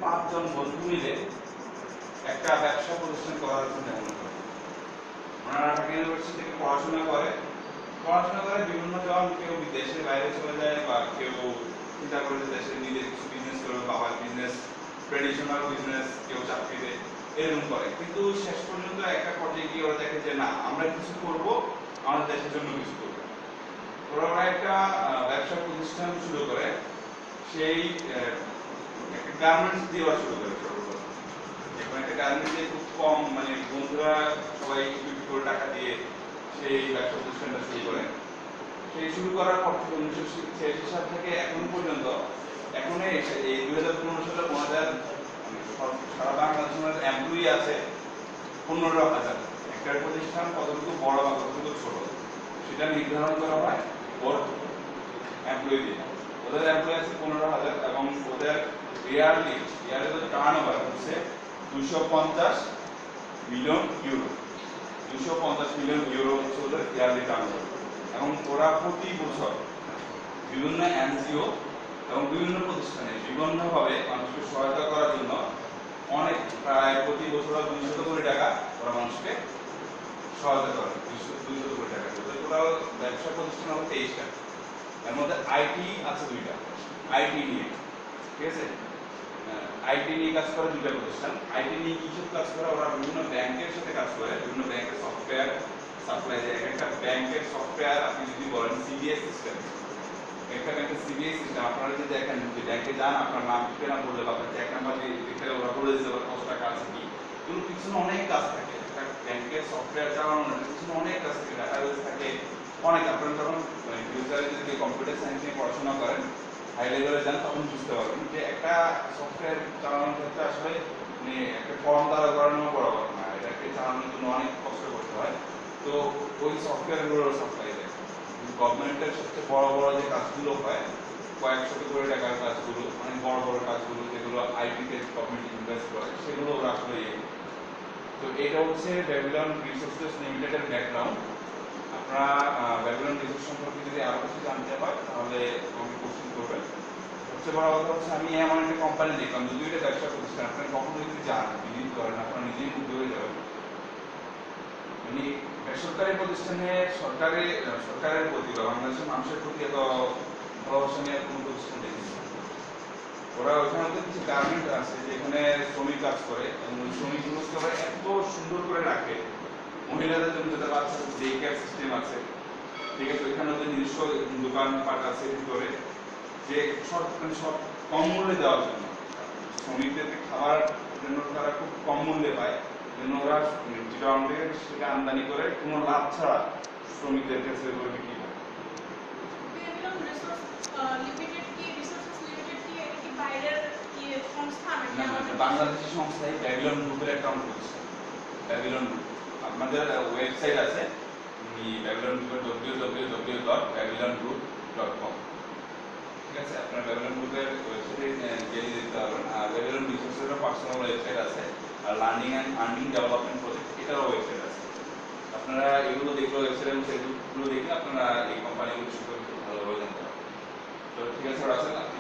5 জন বন্ধু মিলে একটা ব্যবসা প্রতিষ্ঠান করার চিন্তা ভাবনা করে। ওনারা ঢাকা ইউনিভার্সিটি থেকে পড়াশোনা করে বিভিন্ন জন, কেউ দেশের বাইরে চলে যায় বা কেউ চিন্তা করে যে দেশে নিজে কিছু বিজনেস করবে, বাবার বিজনেস, ট্রেডিশনাল বিজনেস, কেউ চাকরিতে এরকম করে। কিন্তু শেষ পর্যন্ত একটা পর্যায়ে গিয়ে ওরা দেখে যে না, আমরা কিছু করব, আমাদের দেশের জন্য কিছু করব। ওরা একটা ব্যবসা প্রতিষ্ঠান শুরু করে, সেই একটা গার্মেন্টস দেওয়া শুরু করে। এখন একটা গার্মেন্টস দিয়ে খুব কম, মানে বন্ধুরা সবাই একটু টাকা দিয়ে সেই ব্যবসা প্রতিষ্ঠানটা শুরু করে। সেই শুরু করার পর থেকে 1986 সাল থেকে এখন পর্যন্ত, এখন এই 2015 সালে 5000 সারা বাংলাদেশের এমপ্লয়ি আছে 15,000। একটা প্রতিষ্ঠান কতটুকু বড় বা কতটুকু ছোট সেটা নির্ধারণ করা হয় ওর এমপ্লয়ি দিয়ে। ওদের এমপ্লয়ি আছে 15,000 এবং ওদের ইয়ারলি টার্নওভার হচ্ছে 250 মিলিয়ন ইউরো। 250 মিলিয়ন ইউরো হচ্ছে ওদের ইয়ারলি টার্নওভার। এবং ওরা প্রতি বছর বিভিন্ন এনজিও এবং বিভিন্ন প্রতিষ্ঠানে বিভিন্নভাবে মানুষকে সহায়তা করার জন্য অনেক, প্রায় প্রতি বছর 200 কোটি টাকা ওরা মানুষকে সহায়তা করে। 200 কোটি টাকা। টোটাল ব্যবসা প্রতিষ্ঠান হলো 23টা। এর মধ্যে আইটি আছে 2টা, আইটি নিয়ে, ঠিক আছে। আইটি নিয়ে কাজ করে 2টা প্রতিষ্ঠান। আইটি নিয়ে কিছু কাজ করে, ওরা বিভিন্ন ব্যাংকের সাথে কাজ করে, বিভিন্ন ব্যাংকের সফটওয়্যার সাপ্লাই দেয়। একটা ব্যাংকের সফটওয়্যার আপনি যদি বলেন সিবিএস সিস্টেম, একটা ব্যাংকের সিবিএস সিস্টেম, আপনারা যদি দেখেন, যদি ব্যাংকে যান, আপনার নাম ঠিকানা বললে বা আপনার চেক নাম্বার দিয়ে দেখে ওরা বলে দিতে পারে কত টাকা আছে কি। এগুলো পিছনে অনেক কাজ থাকে। একটা ব্যাংকের সফটওয়্যার চালানোর পিছনে অনেক কাজ থাকে, ডাটাবেস থাকে অনেক। আপনারা যখন ফিউচারে যদি কম্পিউটার সায়েন্স নিয়ে পড়াশোনা করেন, হাই লেভেলে যান, তখন বুঝতে পারবেন যে একটা সফটওয়্যার চালানোর ক্ষেত্রে আসলে মানে একটা ফর্ম দ্বারা করানো বড় কথা না, এটাকে চালানোর জন্য অনেক কষ্ট করতে হয়। তো ওই সফটওয়্যারগুলো সাপ্লাই দেয়। গভর্নমেন্টের সবচেয়ে বড় বড় যে কাজগুলো হয়, কয়েক শত কোটি টাকার কাজগুলো, অনেক বড় বড় কাজগুলো যেগুলো আইটিতে গভর্নমেন্ট ইনভেস্ট করে, সেগুলো ওরা আসলে তো এটা হচ্ছে ব্যাবিলন রিসোর্সেস লিমিটেডের ব্যাকগ্রাউন্ড। আপনারা ব্যাবিলন রিসোর্স সম্পর্কে যদি আরো কিছু জানতে হয় তাহলে আমাকে কোশ্চেন করবেন। সবচেয়ে বড় কথা হচ্ছে, আমি এমন একটা কোম্পানি দেখলাম, যদি এটা ব্যবসা প্রতিষ্ঠান, আপনারা কখনো যদি যান, ভিজিট করেন, আপনারা নিজেই মুগ্ধ হয়ে যাবেন। মানে বেসরকারি প্রতিষ্ঠানে সরকারের প্রতি বা বাংলাদেশের মানুষের প্রতি এত ভালোবাসা নিয়ে কোনো প্রতিষ্ঠান দেখেছি। ওরা ওইখানে কিছু গার্মেন্ট আছে যেখানে শ্রমিক কাজ করে, এবং ওই শ্রমিকগুলোকে ওরা এত সুন্দর করে রাখে। মহিলাদের জন্য যেটা বাচ্চাদের ডে কেয়ার সিস্টেম আছে, ঠিক আছে, ওইখানে ওদের নিজস্ব দোকানপাট আছে ভিতরে, যে সব কম মূল্যে দেওয়ার জন্য শ্রমিকদেরকে খাবার জন্য তারা খুব কম মূল্যে পায়, জন্য ওরা চিটাগাং থেকে সেটা আমদানি করে কোনো লাভ ছাড়া শ্রমিকদের কাছে বিক্রি করে। বাংলাদেশি সংস্থায় ব্যাবিলন গ্রুপের একটা অংশ হচ্ছে ব্যাবিলন গ্রুপ। আপনাদের ওয়েবসাইট আছে, ব্যাবিলন গ্রুপের www.babylongroup.com, ঠিক আছে। আপনার ব্যাবিলন গ্রুপের ওয়েবসাইটে গিয়ে দেখতে পারবেন। আর ব্যাবিলন রিসোর্সেরও পার্সোনাল ওয়েবসাইট আছে, are learning and earning development project এটারও ওয়েবসাইট আছে। আপনারা এগুলো দেখলে, ওয়েবসাইট এবং ফেসবুকগুলো দেখলে আপনারা এই কোম্পানিগুলো সম্পর্কে ভালোভাবে জানতে পারবেন। তো ঠিক আছে রাসেল, আপনি